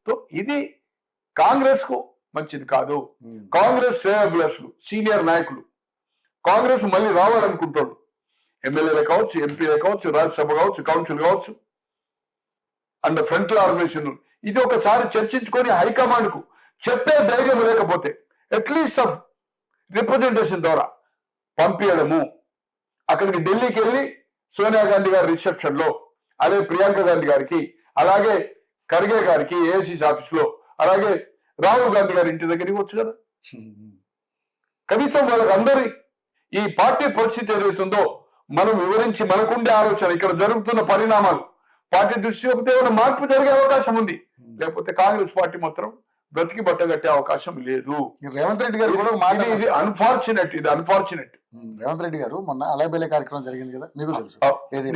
So ఇది కాంగ్రెస్ కు మంచిది కాదు. కాంగ్రెస్ శ్రేయోభిలాషులు సీనియర్ నాయకులు కాంగ్రెస్ మళ్ళీ రావాలనుకుంటాడు. ఎమ్మెల్యేలే కావచ్చు, ఎంపీలే కావచ్చు, రాజ్యసభ కావచ్చు, కౌన్సిల్ కావచ్చు, అండ్ ఫ్రంట్ ఆర్గనైజేషన్ ఇది ఒకసారి చర్చించుకొని హైకమాండ్ కు చెప్పే ధైర్యం లేకపోతే అట్లీస్ట్ ఆఫ్ రిప్రజెంటేషన్ ద్వారా పంపించడము. అక్కడికి ఢిల్లీకి వెళ్ళి సోనియా గాంధీ గారి రిసెప్షన్ లో, అదే ప్రియాంక గాంధీ గారికి, అలాగే ఖర్గే గారికి ఏఐసిసి ఆఫీస్ లో, అలాగే రాహుల్ గాంధీ గారి ఇంటి దగ్గరికి వచ్చు కదా. కనీసం వాళ్ళకి అందరి ఈ పార్టీ పరిస్థితి ఏదైతుందో మనం వివరించి మనకుండే ఆలోచన, ఇక్కడ జరుగుతున్న పరిణామాలు పార్టీ దృష్టి ఒకటి ఏమైనా మార్పు జరిగే అవకాశం ఉంది. లేకపోతే కాంగ్రెస్ పార్టీ మాత్రం బ్రతికి బట్టగట్టే అవకాశం లేదు. రేవంత్ రెడ్డి గారు కూడా ఇది అన్ఫార్చునేట్. రేవంత్ రెడ్డి గారు మొన్న అలైబెలే కార్యక్రమం జరిగింది కదా, మీకు తెలుసు. ఏది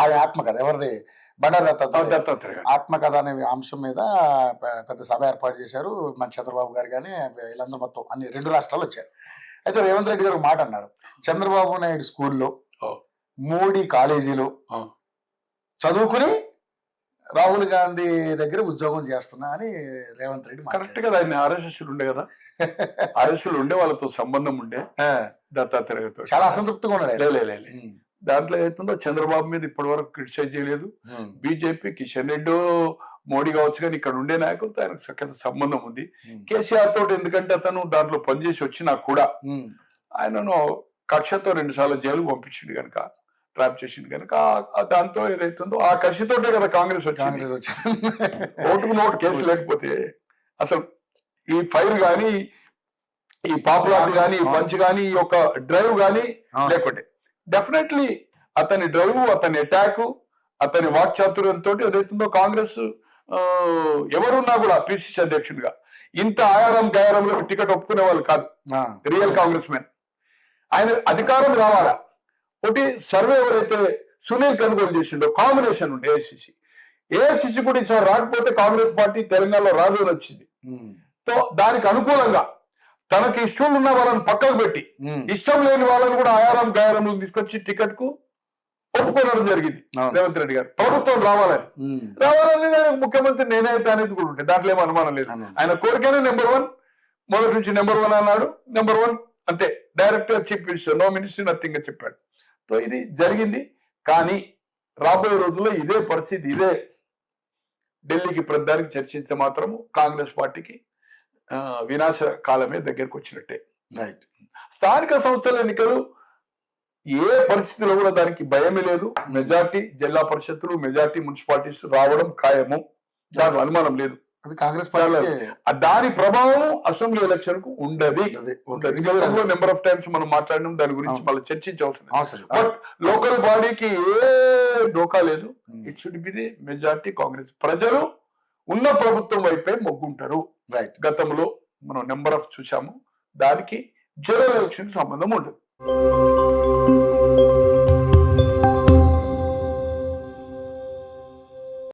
ఆ ఆత్మకథ ఎవరిది, బండారు దత్తాత్రేయ ఆత్మకథ అనే అంశం మీద పెద్ద సభ ఏర్పాటు చేశారు. మన చంద్రబాబు గారు కానీ వీళ్ళందరూ మొత్తం అన్ని 2 రాష్ట్రాలు వచ్చారు. అయితే రేవంత్ రెడ్డి గారు మాట అన్నారు, చంద్రబాబు నాయుడు స్కూల్లో, మోడీ కాలేజీలో చదువుకుని రాహుల్ గాంధీ దగ్గర ఉద్యోగం చేస్తున్నా అని రేవంత్ రెడ్డి కరెక్ట్ కదా. ఆయన ఆర్ఎస్ఎస్లు ఉండే కదా, ఆర్ఎస్ఎస్లు ఉండే, వాళ్ళతో సంబంధం ఉండే దత్తాత్రేయతో చాలా అసంతృప్తిగా ఉన్నాడు. దాంట్లో ఏతుందో చంద్రబాబు మీద ఇప్పటి వరకు క్రిటిసైజ్ చేయలేదు. బీజేపీ కిషన్ రెడ్డి మోడీ కావచ్చు, కానీ ఇక్కడ ఉండే నాయకులతో ఆయనకు చక్కటి సంబంధం ఉంది. కేసీఆర్ తోటి ఎందుకంటే అతను దాంట్లో పనిచేసి వచ్చినా కూడా ఆయనను కక్షతో 2 సార్లు జైలుకు పంపించింది కనుక, ట్రాప్ చేసింది కనుక, దాంతో ఏదైతుందో ఆ కక్షతోటే కదా కాంగ్రెస్ వచ్చింది. ఓటుకు నోటు కేసు లేకపోతే అసలు ఈ ఫైర్ గాని, ఈ పాపులారిటీ గాని, ఈ పంచ్ గాని, ఈ యొక్క డ్రైవ్ గాని లేకుంటే డెఫినెట్లీ అతని డ్రైవ్, అతని అటాక్, అతని వాక్చాతుర్యంతో ఏదైతుందో కాంగ్రెస్ ఎవరున్నా కూడా పిసిసి అధ్యక్షుడిగా ఇంత ఆయారం గయారంలో టికెట్ ఒప్పుకునే వాళ్ళు కాదు రియల్ కాంగ్రెస్ మెన్. ఆయన అధికారం రావాలా. ఒకటి సర్వే ఎవరైతే సునీల్ కొనుగోలు చేసిండో కాంబినేషన్ ఉండే ఏఐసిసి కూడా ఈసారి రాకపోతే కాంగ్రెస్ పార్టీ తెలంగాణలో రాదు అని వచ్చింది. సో దానికి అనుకూలంగా తనకి ఇష్టం ఉన్న వాళ్ళని పక్కకు పెట్టి ఇష్టం లేని వాళ్ళని కూడా ఆయారం గయారంలో తీసుకొచ్చి టికెట్ కు ఒప్పుకోవడం జరిగింది. రేవంత్ రెడ్డి గారు ప్రభుత్వం రావాలని ముఖ్యమంత్రి నేనైతే అనేది కూడా ఉంటాయి, దాంట్లో ఏమో అనుమానం లేదు. ఆయన కోరికనే నెంబర్ 1, మొదటి నుంచి నెంబర్ 1 అన్నాడు. నెంబర్ 1 అంతే, డైరెక్ట్ గా chief minister, no minister nothing అని చెప్పాడు. సో ఇది జరిగింది. కానీ రాబోయే రోజుల్లో ఇదే పరిస్థితి, ఇదే ఢిల్లీకి ప్రధానికి చర్చిస్తే మాత్రము కాంగ్రెస్ పార్టీకి వినాశ కాలమే దగ్గరకు వచ్చినట్టే. స్థానిక సంస్థల ఎన్నికలు ఏ పరిస్థితిలో కూడా దానికి భయమే లేదు. మెజార్టీ జిల్లా పరిషత్తులు, మెజార్టీ మున్సిపాలిటీస్ రావడం ఖాయము, దాని అనుమానం లేదు. అది కాంగ్రెస్ పార్టీ దాని ప్రభావం అసెంబ్లీ ఎలక్షన్ కు ఉండదు. నెంబర్ ఆఫ్ టైమ్స్ మనం మాట్లాడినాం దాని గురించి, మళ్ళీ చర్చించవలసిన. బట్ లోకల్ బాడీకి ఏ డోకా లేదు. It should be the majority Congress. ప్రజలు ఉన్న ప్రభుత్వం వైపే మొగ్గుంటారు. గతంలో మనం నెంబర్ ఆఫ్ చూసాము. దానికి జనరల్ ఎలక్షన్ సంబంధం ఉండదు.